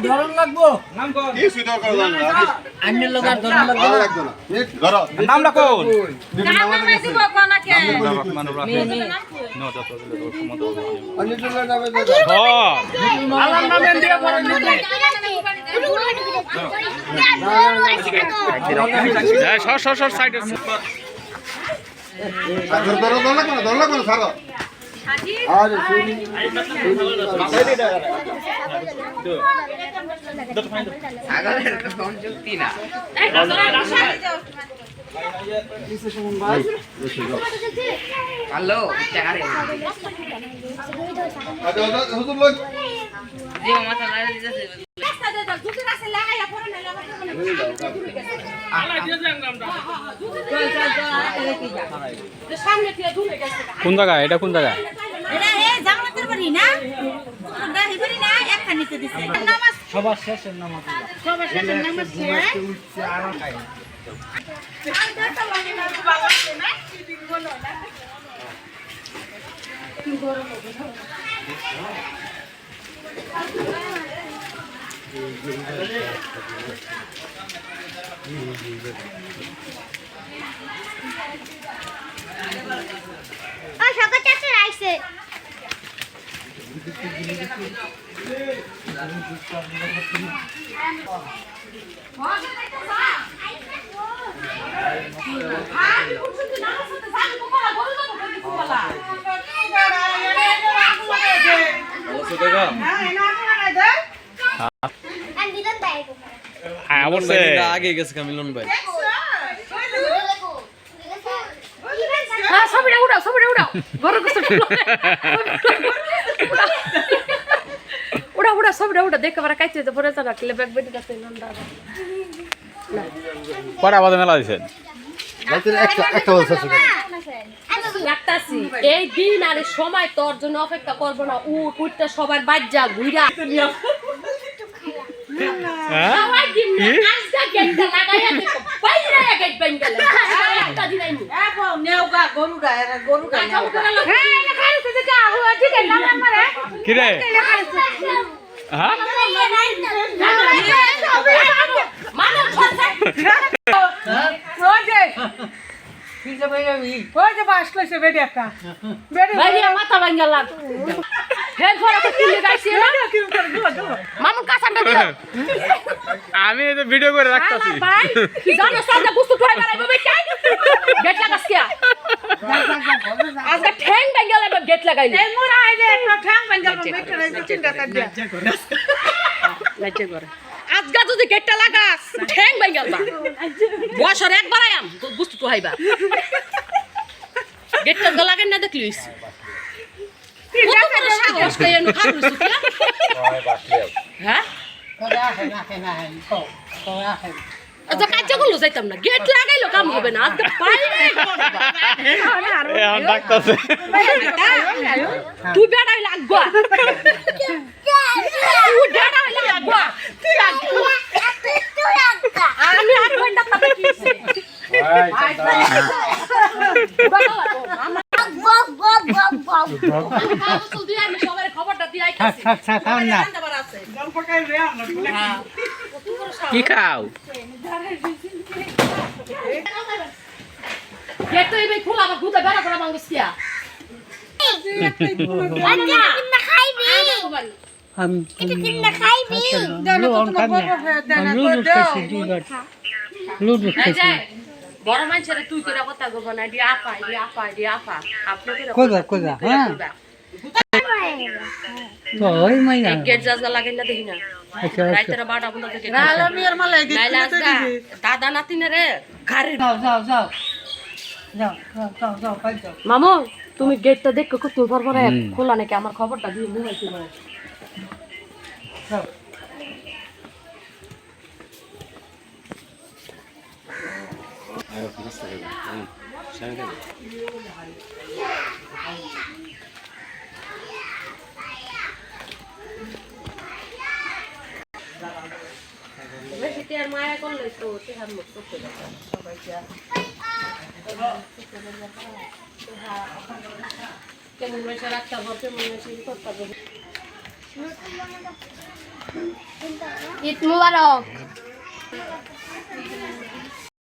ধরন লাগবো কি সুইটার করা যাবে না আন্নের লোক আর ধরন লাগবো ভালো লাগবে না ধরো নাম রাখুন আল্লাহর নামে দিয়ে পড়েন সর সাইডে ধরো ধরো ছাড়ো আরে শুনি আগের তো সংযুক্তি না হ্যালো চারে হুজুর লোক জি মাথা লাগা দিতেছে কোন জায়গা এটা কোন জায়গা এটা এই জামাতের বাড়ি না আমরা হিবারি না একখানিতে দিছে নামাজ সবার শেষের নামাজ সবার সাথে নামাজ শেষ উঠছে আর খাই সকাল চারটে আইছে হ্যাঁ অবশ্যই আগে গেছে মিলন ভাই ছবিটা উড়াও বড় কিছু উড়া ছবিটা দেখে পারা কাইতে তো পরে যারা কিলে ব্যাগ বেটি কাছে নন্দা কটা বাজে মেলা দিয়েছেন একটা বলছে লাগতাছি এই দিন আর এই সময় তোর জন্য অপেক্ষা করবো না উঠটা সবার বাজ্জা ঘুরা সবাই দিন না আজকে গেটটা লাগাইয়া দেখো বাইরে গেট বেঙ্গলে একটা দিনাই নি নেওগা গরুগা হ্যাঁ এটা খাইছে যে যা ও ঠিক আছে না আমারে কি রে হ্যাঁ মানব খরচা ওজে কিছে ভাই আমি ওজে বাস কইছে বেডি একটা বেডি ভাই মাথা ভাঙলা হেন ফরা তো কিলে গাইছি না মামুন কাছানটা দিও আমি এই ভিডিও করে রাখতাছি ভাই কি জানো সাদা বস্তু ঠয় মারাইবো বেটা গেট লাগাস কিয়া আজকে ঠ্যাং ভাঙলা গেট লাগাইলি এই মোরা আইলে একটা ঠ্যাং ভাঙলা বেটা নাই চিন্তা কর দিয়া লজ্জা করে আজকে যদি গেটটা লাগাস ঠ্যাং ভাঙলা বছর একবার আয়াম বস্তু তো হাইবা গেটটা লাগাই না দেখলিস হ্যাঁ আচ্ছা কাজগুলো যাইতাম না গেট লাগাইলো কাম হবে না আজকে তুই বেড়াই লাগবা আমি 8 ঘন্টা তাতে কিছে কি খাও খোলা আবার ঘুরতে বেড়া করে মাঙ্গসিয়া বড় মানুষের তুই করে কথা গো না দি আপা আপনাকে কোজা হ্যাঁ তো ওই মাইয়া গেট জাজা লাগেন না দেখি না আচ্ছা রাইতের 12টা পর্যন্ত থেকে না আমি আর মালা গেট দাদা নাতিনে রে ঘরে যাও পাই যাও মামু তুমি গেটটা দেখো কত পরে খোলা নাকি আমার খবরটা দিয়ে মোবাইল কি করে যাও বেশি মায়া করলে তো তেহার মুখ করতে সবাই কেমন মেশে রাখতে হবে কেমন মেশে করতে হবে ঈদ মুবারক